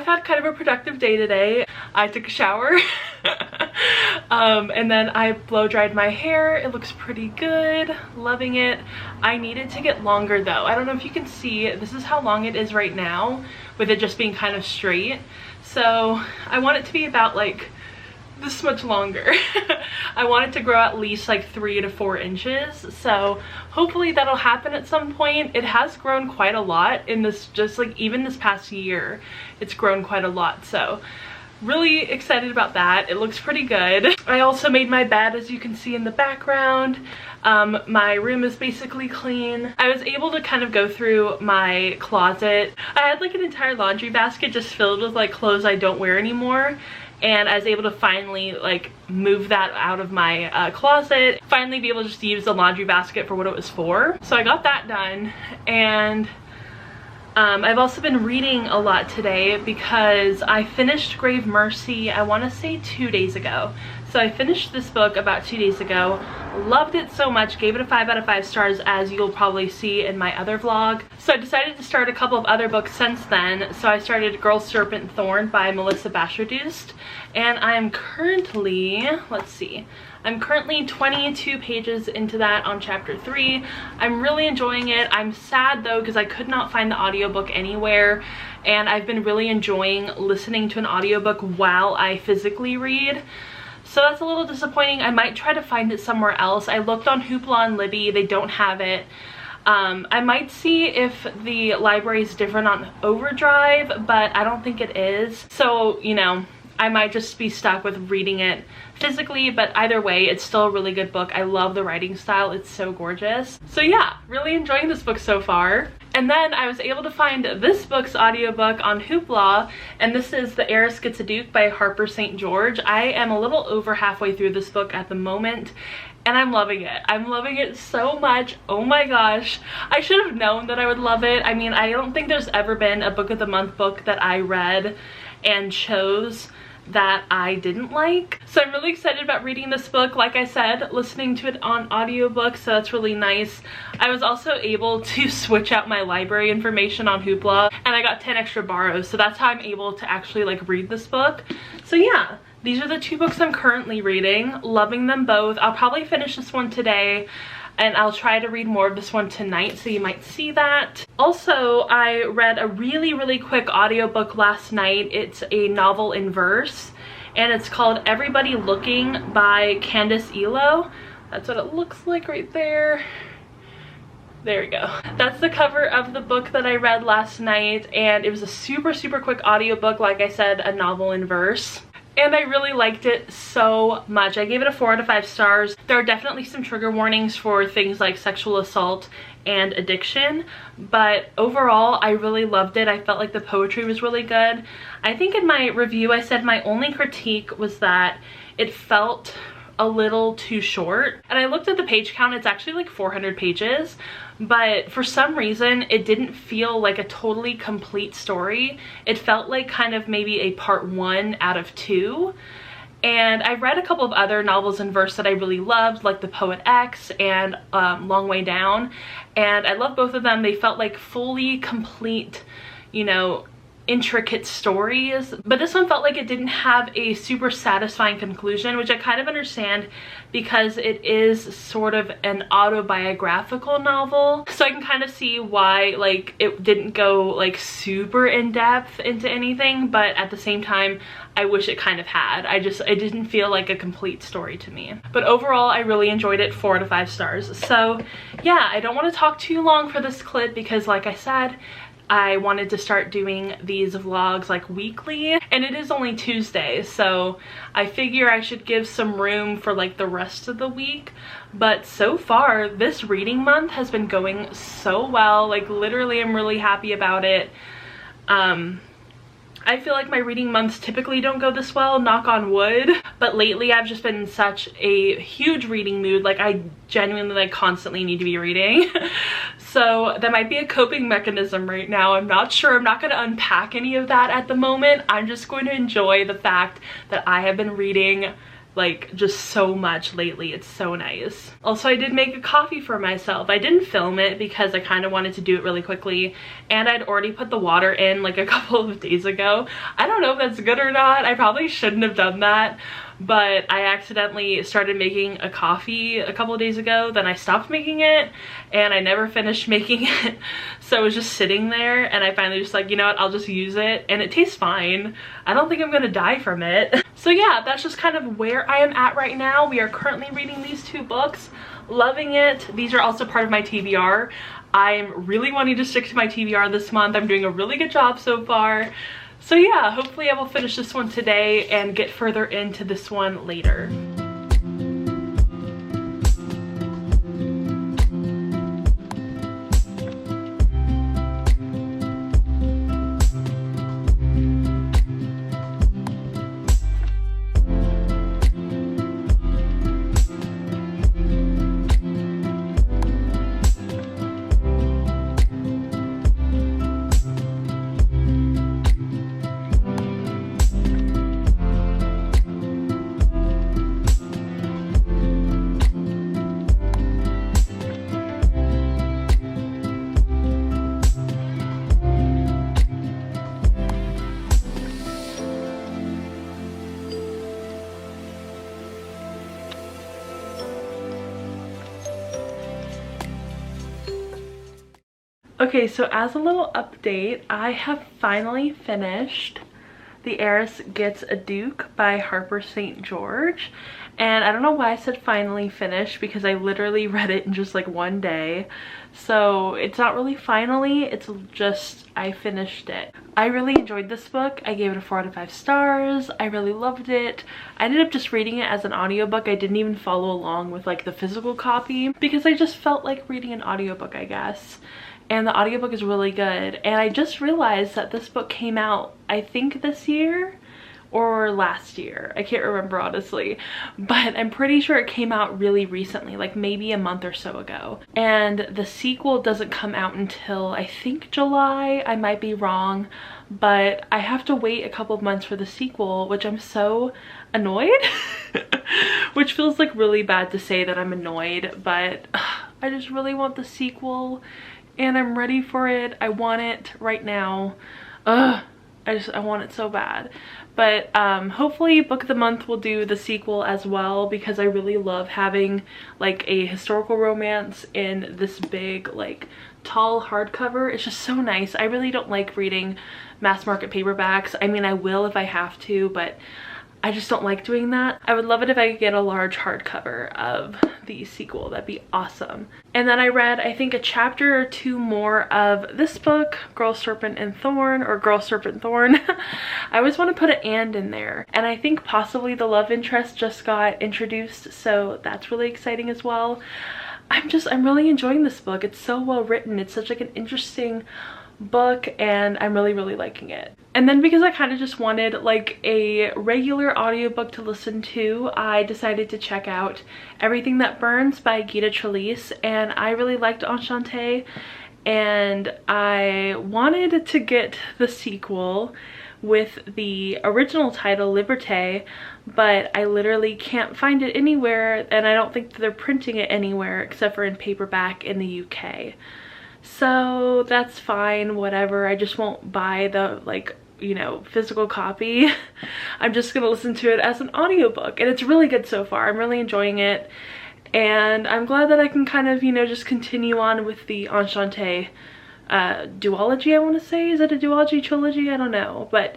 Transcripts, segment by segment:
I've had kind of a productive day today. I took a shower and then I blow dried my hair. It looks pretty good, loving it. I needed to get longer though. I don't know if you can see, this is how long it is right now with it just being kind of straight. So I want it to be about like this much longer. I want it to grow at least like 3 to 4 inches, so hopefully that'll happen at some point. It has grown quite a lot in this, just like even this past year it's grown quite a lot, so really excited about that. It looks pretty good. I also made my bed, as you can see in the background. My room is basically clean. I was able to kind of go through my closet. I had like an entire laundry basket just filled with like clothes I don't wear anymore, and I was able to finally like move that out of my closet, finally be able to just use the laundry basket for what it was for. So I got that done, and I've also been reading a lot today because I finished Grave Mercy, I want to say 2 days ago. So I finished this book about 2 days ago, loved it so much, gave it a 5 out of 5 stars, as you'll probably see in my other vlog. So I decided to start a couple of other books since then. So I started Girl, Serpent, Thorne by Melissa Basherdust, and I am currently, let's see, I'm currently 22 pages into that on chapter 3. I'm really enjoying it. I'm sad though because I could not find the audiobook anywhere, and I've been really enjoying listening to an audiobook while I physically read. So that's a little disappointing. I might try to find it somewhere else. I looked on Hoopla and Libby, they don't have it. I might see if the library is different on Overdrive, but I don't think it is. So, you know, I might just be stuck with reading it physically, but either way, it's still a really good book. I love the writing style, it's so gorgeous. So yeah, really enjoying this book so far. And then I was able to find this book's audiobook on Hoopla, and this is The Heiress Gets a Duke by Harper St. George. I am a little over halfway through this book at the moment, and I'm loving it. I'm loving it so much. Oh my gosh. I should have known that I would love it. I mean, I don't think there's ever been a book of the month book that I read and chose that I didn't like. So I'm really excited about reading this book. Like I said, listening to it on audiobook, so that's really nice. I was also able to switch out my library information on Hoopla, and I got 10 extra borrows, so that's how I'm able to actually like read this book. So yeah, these are the 2 books I'm currently reading. Loving them both. I'll probably finish this one today, and I'll try to read more of this one tonight, so you might see that. Also, I read a really quick audiobook last night. It's a novel in verse, and it's called Everybody Looking by Candace Elo. That's what it looks like right there. There we go. That's the cover of the book that I read last night, and it was a super quick audiobook, like I said, a novel in verse. And I really liked it so much. I gave it a 4 out of 5 stars. There are definitely some trigger warnings for things like sexual assault and addiction, but overall I really loved it. I felt like the poetry was really good. I think in my review I said my only critique was that it felt a little too short, and I looked at the page count, it's actually like 400 pages, but for some reason it didn't feel like a totally complete story. It felt like kind of maybe a part 1 out of 2. And I read a couple of other novels in verse that I really loved, like The Poet X and Long Way Down, and I love both of them. They felt like fully complete, you know, intricate stories, but this one felt like it didn't have a super satisfying conclusion, which I kind of understand because it is sort of an autobiographical novel, so I can kind of see why like it didn't go like super in depth into anything, but at the same time I wish it kind of had. It didn't feel like a complete story to me. But overall I really enjoyed it. 4 out of 5 stars. So yeah, I don't want to talk too long for this clip because like I said, I wanted to start doing these vlogs like weekly, and it is only Tuesday, so I figure I should give some room for like the rest of the week. But so far this reading month has been going so well. Like literally I'm really happy about it. I feel like my reading months typically don't go this well, knock on wood, but lately I've just been in such a huge reading mood. Like I genuinely like constantly need to be reading. So that might be a coping mechanism right now. I'm not sure. I'm not going to unpack any of that at the moment. I'm just going to enjoy the fact that I have been reading like just so much lately. It's so nice. Also, I did make a coffee for myself. I didn't film it because I kind of wanted to do it really quickly, and I'd already put the water in like a couple of days ago. I don't know if that's good or not. I probably shouldn't have done that, but I accidentally started making a coffee a couple of days ago. Then I stopped making it and I never finished making it. So it was just sitting there, and I finally just like, you know what, I'll just use it, and it tastes fine. I don't think I'm gonna die from it. So yeah, that's just kind of where I am at right now. We are currently reading these 2 books, loving it. These are also part of my TBR. I'm really wanting to stick to my TBR this month. I'm doing a really good job so far. So yeah, hopefully I will finish this one today and get further into this one later. Okay, so as a little update, I have finally finished The Heiress Gets a Duke by Harper St. George. And I don't know why I said finally finished, because I literally read it in just like one day. So it's not really finally, it's just I finished it. I really enjoyed this book. I gave it a 4 out of 5 stars. I really loved it. I ended up just reading it as an audiobook. I didn't even follow along with like the physical copy because I just felt like reading an audiobook, I guess. And the audiobook is really good. And I just realized that this book came out, I think this year or last year. I can't remember honestly, but I'm pretty sure it came out really recently, like maybe a month or so ago. And the sequel doesn't come out until I think July. I might be wrong, but I have to wait a couple of months for the sequel, which I'm so annoyed. Which feels like really bad to say that I'm annoyed, but I just really want the sequel. And I'm ready for it. I want it right now. I want it so bad. But hopefully Book of the Month will do the sequel as well, because I really love having like a historical romance in this big like tall hardcover. It's just so nice. I really don't like reading mass market paperbacks. I mean, I will if I have to, but I just don't like doing that. I would love it if I could get a large hardcover of the sequel. That'd be awesome. And then I read, I think, a chapter or 2 more of this book, Girl, Serpent, and Thorne, or Girl, Serpent, Thorne. I always want to put an "and" in there. And I think possibly the love interest just got introduced, so that's really exciting as well. I'm really enjoying this book. It's so well written. It's such like an interesting book, and I'm really liking it. And then because I kind of just wanted like a regular audiobook to listen to, I decided to check out Everything That Burns by Gita Trelease, and I really liked Enchante, and I wanted to get the sequel with the original title Liberté, but I literally can't find it anywhere, and I don't think that they're printing it anywhere except for in paperback in the UK. So that's fine, whatever. I just won't buy the like, you know, physical copy. I'm just gonna listen to it as an audiobook, and it's really good so far. I'm really enjoying it, and I'm glad that I can kind of, you know, just continue on with the Enchante duology, I want to say. Is it a duology, trilogy? I don't know, but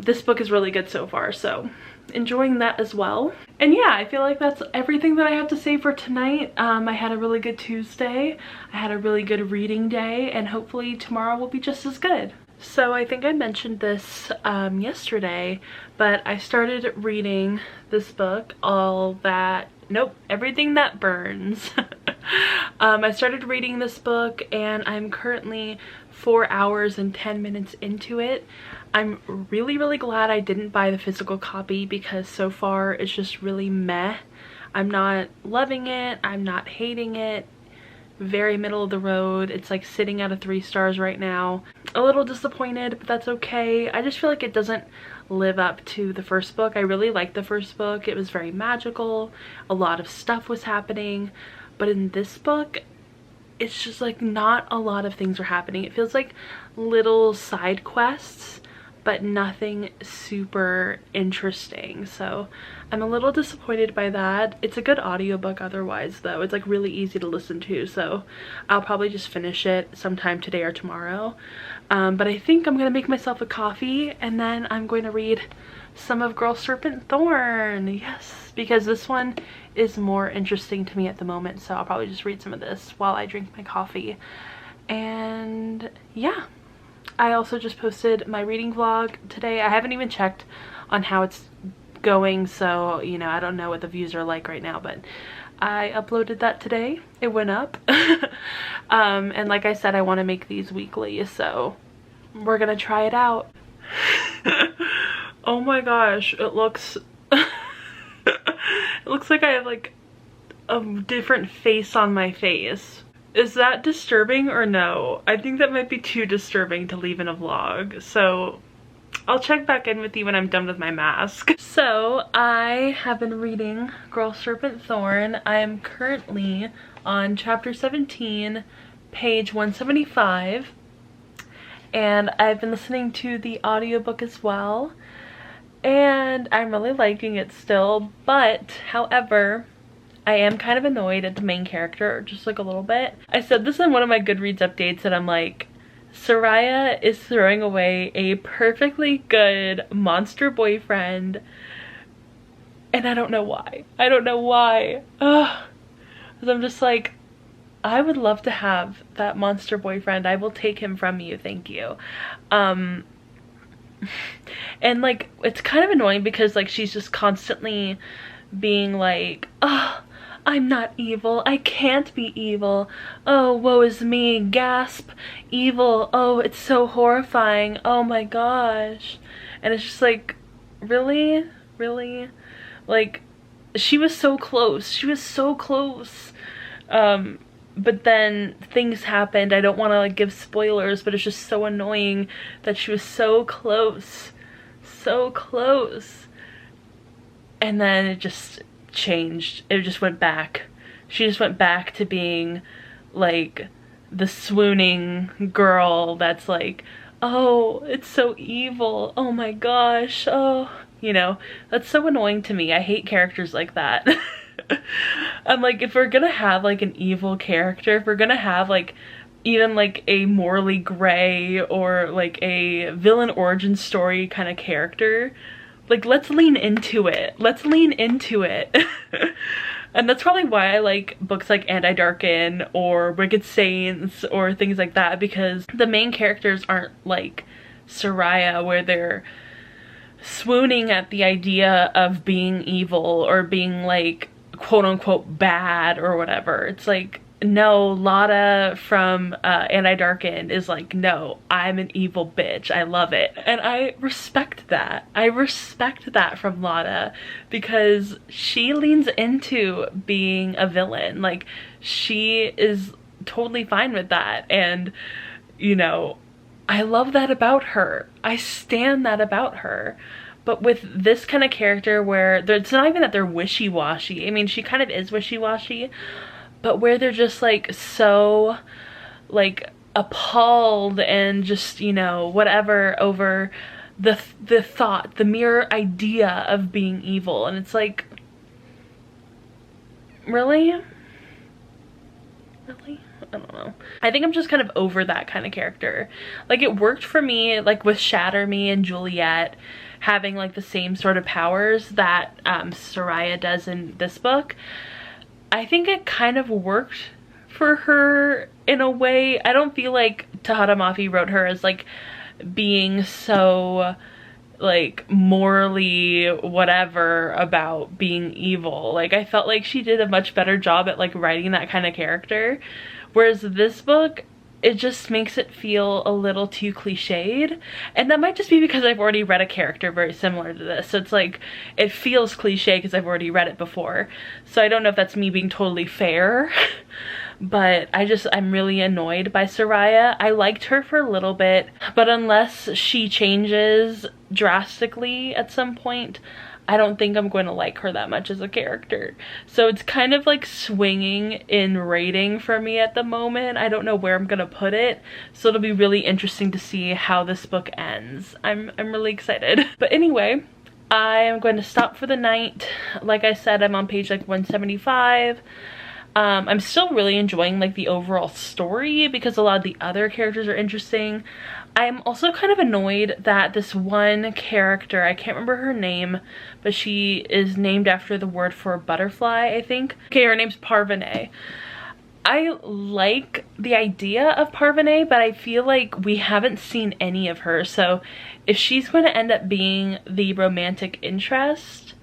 this book is really good so far, so enjoying that as well. And yeah, I feel like that's everything that I have to say for tonight. I had a really good Tuesday. I had a really good reading day, and hopefully tomorrow will be just as good. So I think I mentioned this yesterday, but I started reading this book, Everything That Burns. I started reading this book, and I'm currently 4 hours and 10 minutes into it. I'm really glad I didn't buy the physical copy, because so far it's just really meh. I'm not loving it. I'm not hating it. very middle of the road. It's like sitting at a 3 stars right now. A little disappointed, but that's okay. I just feel like it doesn't live up to the first book. I really liked the first book. It was very magical. A lot of stuff was happening. But in this book, it's just like not a lot of things are happening. It feels like little side quests, but nothing super interesting. So I'm a little disappointed by that. It's a good audiobook otherwise though. It's like really easy to listen to, so I'll probably just finish it sometime today or tomorrow. But I think I'm gonna make myself a coffee and then I'm going to read some of Girl Serpent Thorne. Yes, because this one is more interesting to me at the moment, so I'll probably just read some of this while I drink my coffee. And yeah, I also just posted my reading vlog today. I haven't even checked on how it's going, so you know, I don't know what the views are like right now, but I uploaded that today. It went up. And like I said, I want to make these weekly, so we're gonna try it out. Oh my gosh, it looks it looks like I have like a different face on my face. Is that disturbing or no? I think that might be too disturbing to leave in a vlog, so I'll check back in with you when I'm done with my mask. So I have been reading Girl Serpent Thorne. I am currently on chapter 17, page 175, and I've been listening to the audiobook as well, and I'm really liking it still, but however, I am kind of annoyed at the main character, just like a little bit. I said this in one of my Goodreads updates that I'm like, Soraya is throwing away a perfectly good monster boyfriend, and I don't know why. I don't know why. Ugh. Because I'm just like, I would love to have that monster boyfriend. I will take him from you, thank you. And like, it's kind of annoying because like she's just constantly being like, oh, I'm not evil. I can't be evil. Oh, woe is me. Gasp. Evil. Oh, it's so horrifying. Oh my gosh. And it's just like, really? Really? Like, she was so close. She was so close. But then things happened. I don't want to like give spoilers, but it's just so annoying that she was so close. So close. And then it just changed. It just went back. She just went back to being like the swooning girl that's like, oh, it's so evil. Oh my gosh. Oh, you know, that's so annoying to me. I hate characters like that. I'm like, if we're gonna have like an evil character, if we're gonna have like even like a morally gray or like a villain origin story kind of character, like let's lean into it. Let's lean into it. And that's probably why I like books like Anti-Darken or Wicked Saints or things like that, because the main characters aren't like Soraya where they're swooning at the idea of being evil or being like quote unquote bad or whatever. It's like, no, Lotta from Anti-Darken is like, no, I'm an evil bitch. I love it. And I respect that. I respect that from Lotta because she leans into being a villain. Like, she is totally fine with that. And, you know, I love that about her. I stan that about her. But with this kind of character where it's not even that they're wishy-washy. I mean, she kind of is wishy-washy, but where they're just like so like appalled and just, you know, whatever over the thought, the mere idea of being evil. And it's like, really? Really? I don't know. I think I'm just kind of over that kind of character. Like, it worked for me like with Shatter Me and Juliet having like the same sort of powers that Soraya does in this book. I think it kind of worked for her in a way. I don't feel like Tahada Mafi wrote her as like being so like morally whatever about being evil. Like, I felt like she did a much better job at like writing that kind of character. Whereas this book, it just makes it feel a little too cliched. And that might just be because I've already read a character very similar to this. So it's like, it feels cliche because I've already read it before. So I don't know if that's me being totally fair. but I'm really annoyed by Soraya. I liked her for a little bit, but unless she changes drastically at some point, I don't think I'm going to like her that much as a character. So it's kind of like swinging in rating for me at the moment. I don't know where I'm gonna put it, so it'll be really interesting to see how this book ends. I'm really excited. But anyway, I am going to stop for the night. Like I said, I'm on page like 175. I'm still really enjoying like the overall story because a lot of the other characters are interesting. I'm also kind of annoyed that this one character, I can't remember her name, but she is named after the word for butterfly, I think. Okay, her name's Parvane. I like the idea of Parvane, but I feel like we haven't seen any of her. So if she's going to end up being the romantic interest,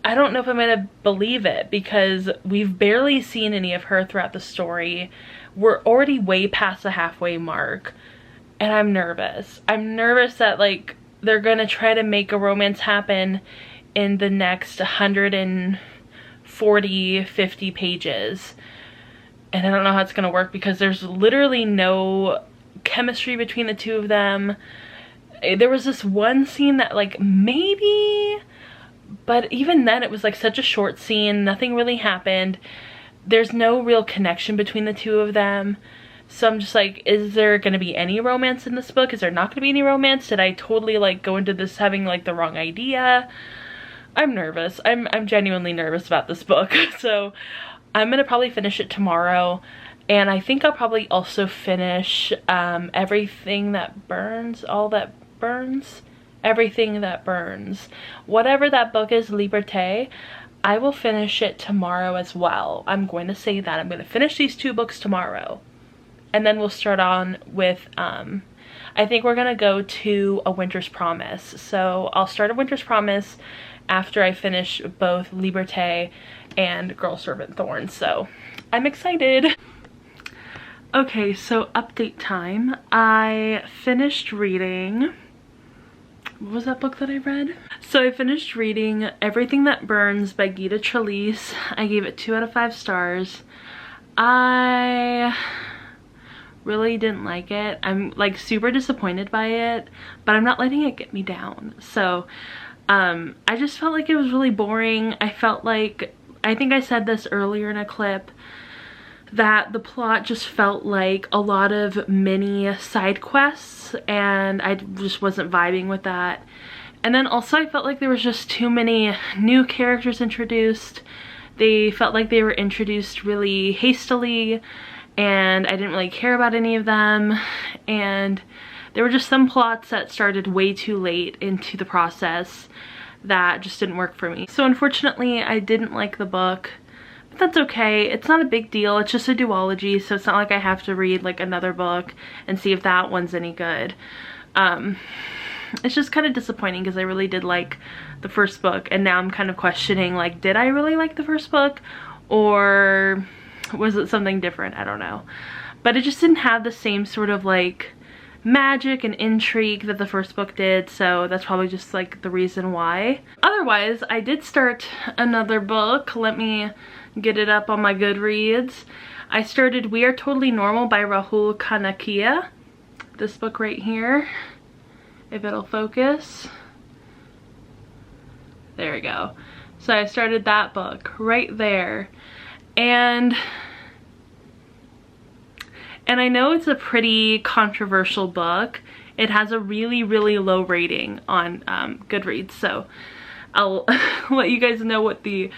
I don't know if I'm gonna believe it because we've barely seen any of her throughout the story. We're already way past the halfway mark and I'm nervous. I'm nervous that like they're gonna try to make a romance happen in the next 140, 50 pages. And I don't know how it's gonna work because there's literally no chemistry between the two of them. There was this one scene that like maybe, but even then it was like such a short scene, nothing really happened. There's no real connection between the two of them. So I'm just like, is there gonna be any romance in this book? Is there not gonna be any romance? Did I totally like go into this having like the wrong idea? I'm nervous. I'm genuinely nervous about this book. So I'm gonna probably finish it tomorrow. And I think I'll probably also finish Everything That Burns, All That Burns. Everything That Burns. Whatever that book is, Liberté, I will finish it tomorrow as well. I'm going to say that. I'm going to finish these two books tomorrow. And then we'll start on with, I think we're going to go to A Winter's Promise. So I'll start A Winter's Promise after I finish both Liberté and Girl, Serpent, Thorne. So I'm excited. Okay, so update time. I finished reading... What was that book that I read? So I finished reading Everything That Burns by Gita Trelease. I gave it 2 out of 5 stars. I really didn't like it. I'm like super disappointed by it, but I'm not letting it get me down. So I just felt like it was really boring. I felt like, I think I said this earlier in a clip, that the plot just felt like a lot of mini side quests and I just wasn't vibing with that. And then also I felt like there was just too many new characters introduced. They felt like they were introduced really hastily and I didn't really care about any of them. And there were just some plots that started way too late into the process that just didn't work for me. So unfortunately I didn't like the book. But that's okay. It's not a big deal. It's just a duology, so it's not like I have to read like another book and see if that one's any good. It's just kind of disappointing because I really did like the first book and now I'm kind of questioning like, did I really like the first book or was it something different? I don't know. But it just didn't have the same sort of like magic and intrigue that the first book did, so that's probably just like the reason why. Otherwise, I did start another book. Let me get it up on my Goodreads. I started We Are Totally Normal by Rahul Kanakia. This book right here, if it'll focus. There we go. So I started that book right there. And I know it's a pretty controversial book. It has a really, really low rating on Goodreads, so I'll let you guys know what the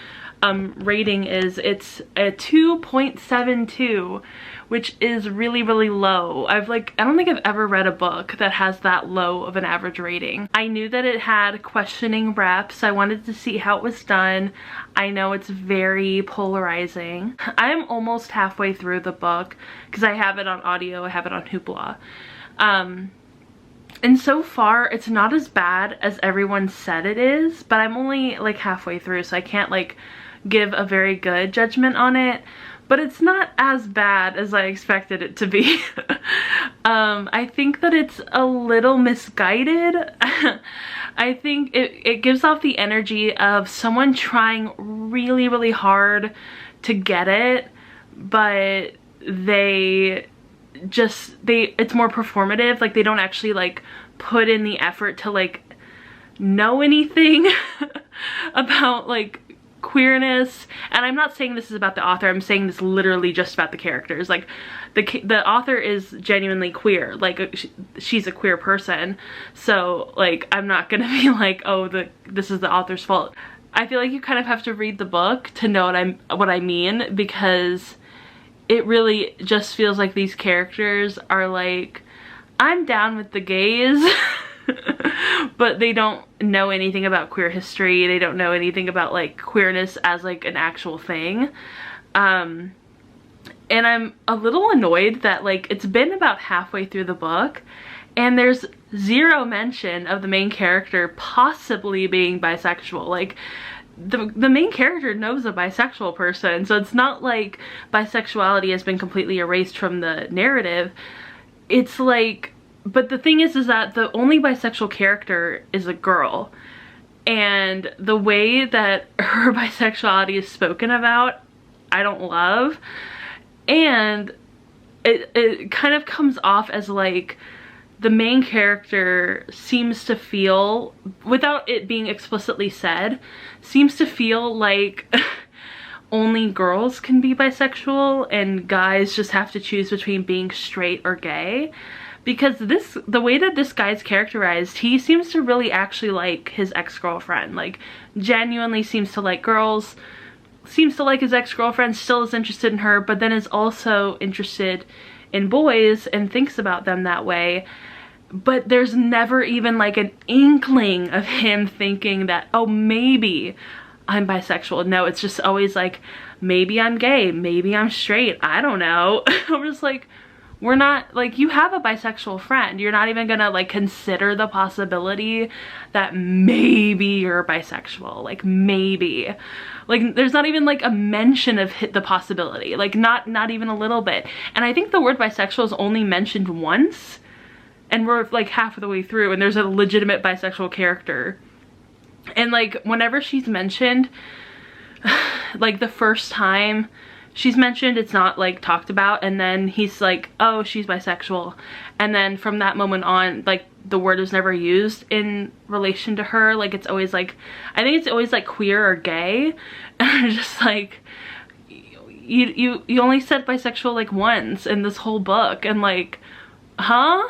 rating is. It's a 2.72, which is really, really low. I don't think I've ever read a book that has that low of an average rating. I knew that it had questioning reps. I wanted to see how it was done. I know it's very polarizing. I'm almost halfway through the book because I have it on audio. I have it on Hoopla. And so far, it's not as bad as everyone said it is, but I'm only like halfway through, so I can't like give a very good judgment on it, but it's not as bad as I expected it to be. I think that it's a little misguided. I think it gives off the energy of someone trying really, really hard to get it, but they just, it's more performative. Like, they don't actually like put in the effort to like know anything about like queerness. And I'm not saying this is about the author, I'm saying this literally just about the characters. Like, the author is genuinely queer, like she's a queer person, so like I'm not gonna be like, oh, this is the author's fault. I feel like you kind of have to read the book to know what I mean, because it really just feels like these characters are like, I'm down with the gays but they don't know anything about queer history. They don't know anything about like queerness as like an actual thing. And I'm a little annoyed that like it's been about halfway through the book and there's zero mention of the main character possibly being bisexual. Like, the main character knows a bisexual person, so it's not like bisexuality has been completely erased from the narrative. It's like, but the thing is that the only bisexual character is a girl, and the way that her bisexuality is spoken about, I don't love. And it kind of comes off as like the main character seems to feel, without it being explicitly said, seems to feel like only girls can be bisexual and guys just have to choose between being straight or gay. Because the way that this guy's characterized, he seems to really actually like his ex-girlfriend. Like, genuinely seems to like girls, seems to like his ex-girlfriend, still is interested in her, but then is also interested in boys and thinks about them that way. But there's never even like an inkling of him thinking that, oh, maybe I'm bisexual. No, it's just always like, maybe I'm gay, maybe I'm straight, I don't know. I'm just like, we're not, like, you have a bisexual friend. You're not even gonna like consider the possibility that maybe you're bisexual. Like, maybe. Like, there's not even like a mention of the possibility. Like, not even a little bit. And I think the word bisexual is only mentioned once, and we're like half of the way through and there's a legitimate bisexual character. And like, whenever she's mentioned, like the first time she's mentioned, it's not like talked about, and then he's like, oh, she's bisexual, and then from that moment on, like, the word is never used in relation to her. Like, it's always like, I think it's always like queer or gay, and I'm just like, you only said bisexual like once in this whole book, and like, huh?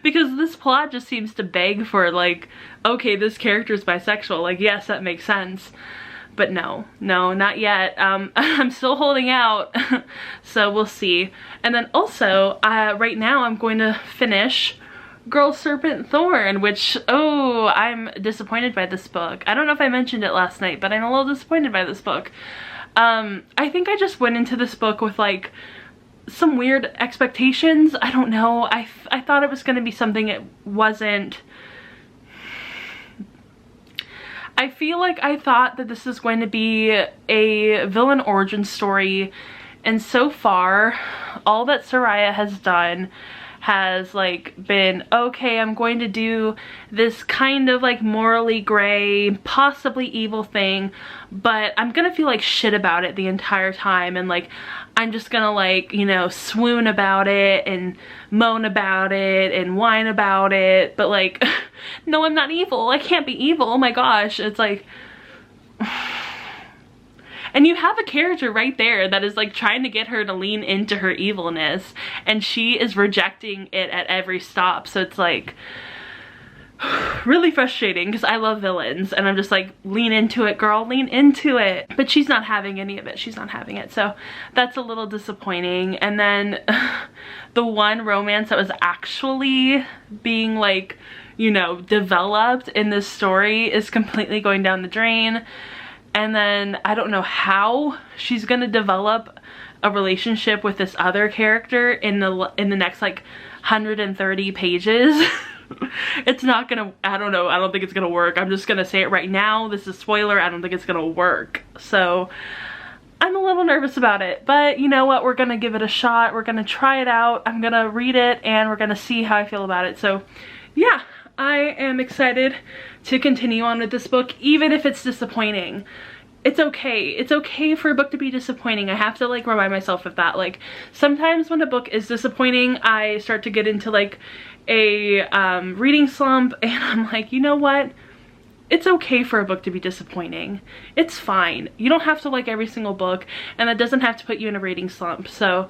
Because this plot just seems to beg for like, okay, this character's bisexual, like, yes, that makes sense. But no, not yet. I'm still holding out, so we'll see. And then also, right now I'm going to finish Girl, Serpent, Thorne, which, oh, I'm disappointed by this book. I don't know if I mentioned it last night, but I'm a little disappointed by this book. I think I just went into this book with like some weird expectations. I don't know. I thought it was going to be something it wasn't. I feel like I thought that this is going to be a villain origin story, and so far all that Soraya has done has like been, okay, I'm going to do this kind of like morally gray, possibly evil thing, but I'm gonna feel like shit about it the entire time, and like I'm just gonna like, you know, swoon about it and moan about it and whine about it, but like, no, I'm not evil, I can't be evil, oh my gosh. It's like, and you have a character right there that is like trying to get her to lean into her evilness, and she is rejecting it at every stop. So it's like really frustrating, because I love villains and I'm just like, lean into it, girl, lean into it. But she's not having any of it. She's not having it. So that's a little disappointing. And then the one romance that was actually being like, you know, developed in this story is completely going down the drain. And then I don't know how she's gonna develop a relationship with this other character in the next like 130 pages. It's not gonna, I don't know, I don't think it's gonna work. I'm just gonna say it right now. This is spoiler, I don't think it's gonna work. So I'm a little nervous about it, but you know what, we're gonna give it a shot. We're gonna try it out. I'm gonna read it and we're gonna see how I feel about it. So yeah, I am excited to continue on with this book, even if it's disappointing. it's okay. It's okay for a book to be disappointing. I have to like remind myself of that. Like sometimes when a book is disappointing, I start to get into like a reading slump, and I'm like, you know what? It's okay for a book to be disappointing. It's fine. You don't have to like every single book, and that doesn't have to put you in a reading slump. So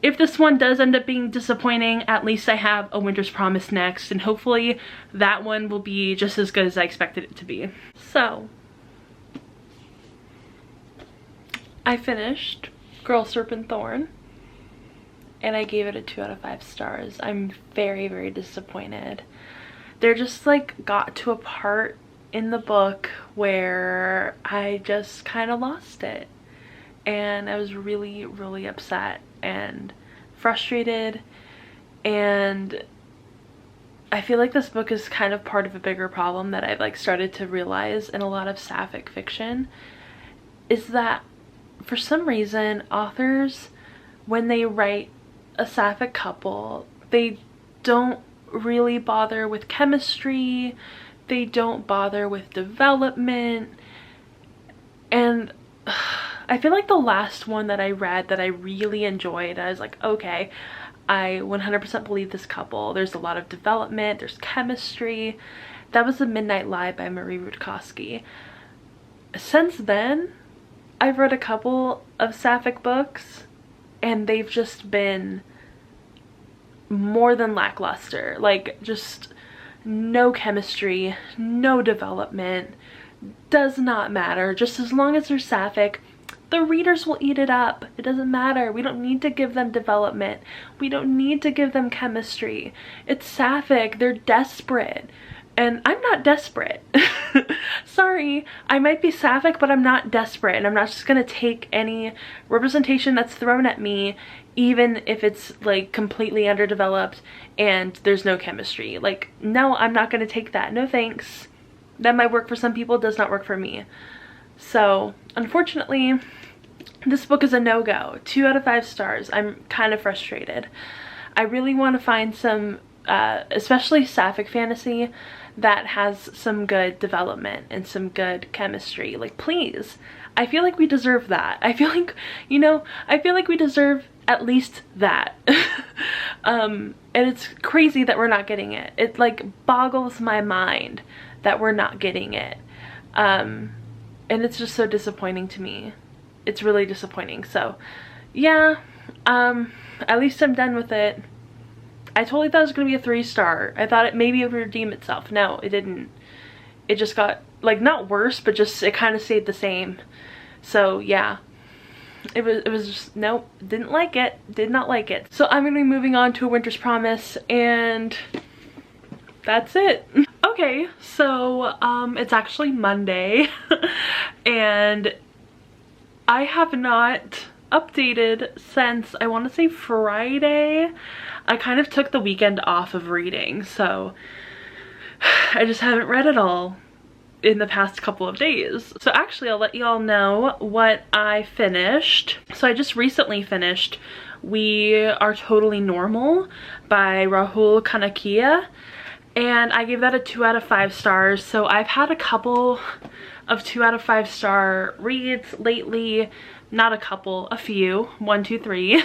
if this one does end up being disappointing, at least I have A Winter's Promise next, and hopefully that one will be just as good as I expected it to be. So I finished Girl, Serpent, Thorne, and I gave it a 2 out of 5 stars. I'm very, very disappointed. There just like got to a part in the book where I just kind of lost it, and I was really, really upset and frustrated, and I feel like this book is kind of part of a bigger problem that I've like started to realize in a lot of sapphic fiction, is that for some reason authors, when they write a sapphic couple, they don't really bother with chemistry, they don't bother with development, and I feel like the last one that I read that I really enjoyed, I was like, okay, I 100% believe this couple. There's a lot of development, there's chemistry. That was The Midnight Lie by Marie Rudkowski. Since then, I've read a couple of sapphic books, and they've just been more than lackluster. Like, just no chemistry, no development, does not matter. Just as long as they're sapphic, the readers will eat it up. It doesn't matter. We don't need to give them development. We don't need to give them chemistry. It's sapphic. They're desperate. And I'm not desperate. Sorry, I might be sapphic, but I'm not desperate, and I'm not just gonna take any representation that's thrown at me, even if it's like completely underdeveloped and there's no chemistry. Like, no, I'm not gonna take that. No thanks. That might work for some people, does not work for me. So unfortunately, this book is a no-go. 2 out of 5 stars. I'm kind of frustrated. I really want to find some especially sapphic fantasy that has some good development and some good chemistry. Like, please, I feel like we deserve that. I feel like, you know, I feel like we deserve at least that. And it's crazy that we're not getting it. It like boggles my mind that we're not getting it. And it's just so disappointing to me. It's really disappointing. So yeah, at least I'm done with it. I totally thought it was gonna be a 3-star. I thought it maybe it would redeem itself. No, it didn't. It just got like not worse, but just it kind of stayed the same. So yeah, it was just nope, didn't like it, did not like it. So I'm gonna be moving on to A Winter's Promise, and that's it. Okay, so it's actually Monday and I have not updated since, I want to say, Friday. I kind of took the weekend off of reading, so I just haven't read it all in the past couple of days. So actually, I'll let you all know what I finished. So I just recently finished We Are Totally Normal by Rahul Kanakia, and I gave that a 2 out of 5 stars. So I've had a couple of 2 out of 5 star reads lately. Not a couple, a few, 1, 2, 3.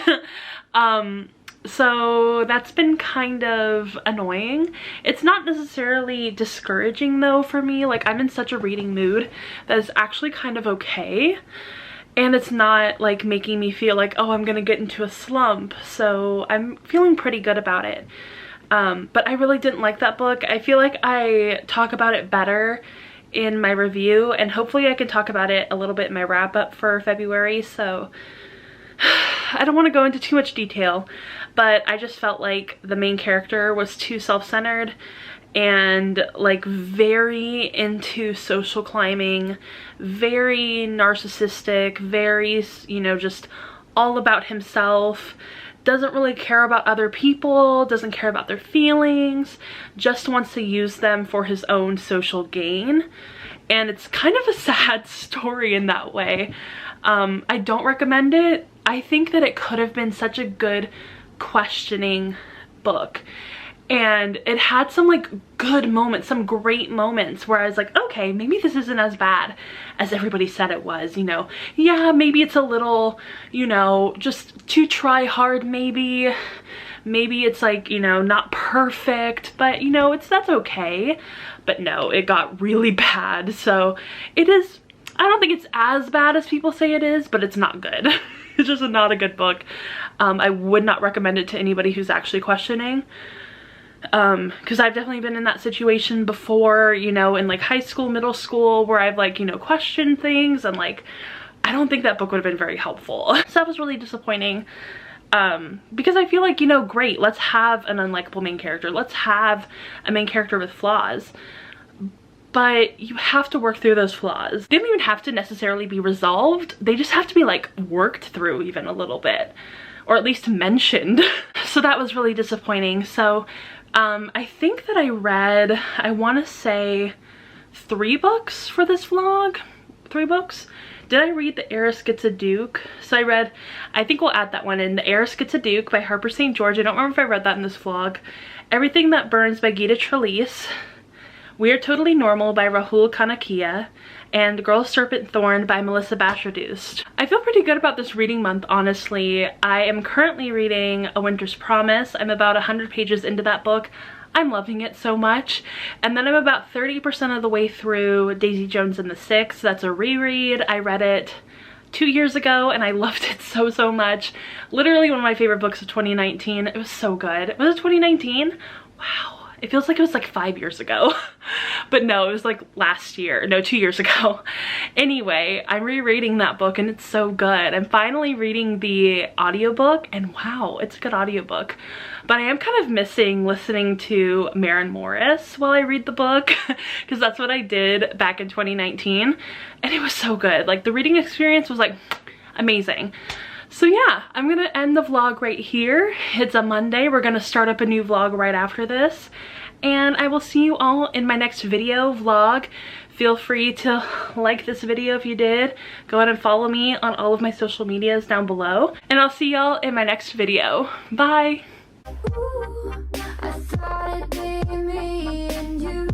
So that's been kind of annoying. It's not necessarily discouraging though for me. Like, I'm in such a reading mood that it's actually kind of okay. And it's not like making me feel like, oh, I'm gonna get into a slump. So I'm feeling pretty good about it. But I really didn't like that book. I feel like I talk about it better in my review, and hopefully I can talk about it a little bit in my wrap up for February. So I don't want to go into too much detail, but I just felt like the main character was too self-centered and like very into social climbing, very narcissistic, very, you know, just all about himself, doesn't really care about other people, doesn't care about their feelings, just wants to use them for his own social gain. And it's kind of a sad story in that way. I don't recommend it. I think that it could have been such a good questioning book. And it had some like good moments, some great moments where I was like, okay, maybe this isn't as bad as everybody said it was, you know. Yeah, maybe it's a little, you know, just too try hard maybe. Maybe it's like, you know, not perfect, but you know, that's okay. But no, it got really bad. So it is, I don't think it's as bad as people say it is, but it's not good. It's just not a good book. I would not recommend it to anybody who's actually questioning. Because I've definitely been in that situation before, you know, in like high school, middle school, where I've like, you know, questioned things, and like, I don't think that book would have been very helpful. So that was really disappointing. Because I feel like, you know, great, let's have an unlikable main character. Let's have a main character with flaws. But you have to work through those flaws. They don't even have to necessarily be resolved. They just have to be like worked through even a little bit, or at least mentioned. So that was really disappointing. So I think that I read, I want to say 3 books for this vlog. 3 books. Did I read The Heiress Gets a Duke? So I read, I think we'll add that one in, The Heiress Gets a Duke by Harper St. George. I don't remember if I read that in this vlog. Everything That Burns by Gita Trelease. We Are Totally Normal by Rahul Kanakia. And Girl, Serpent, Thorne by Melissa Bashredoust. I feel pretty good about this reading month, honestly. I am currently reading A Winter's Promise. I'm about 100 pages into that book. I'm loving it so much. And then I'm about 30% of the way through Daisy Jones and the Six. That's a reread. I read it 2 years ago and I loved it so much. Literally one of my favorite books of 2019. It was so good. Was it 2019? Wow. It feels like it was like 5 years ago. But no, it was like last year. No, 2 years ago. Anyway, I'm rereading that book and it's so good. I'm finally reading the audiobook and wow, it's a good audiobook. But I am kind of missing listening to Maren Morris while I read the book, because that's what I did back in 2019 and it was so good. Like the reading experience was like amazing. So yeah, I'm gonna end the vlog right here. It's a Monday. We're gonna start up a new vlog right after this. And I will see you all in my next video vlog. Feel free to like this video if you did. Go ahead and follow me on all of my social medias down below. And I'll see y'all in my next video. Bye! Ooh, I thought it'd be me and you.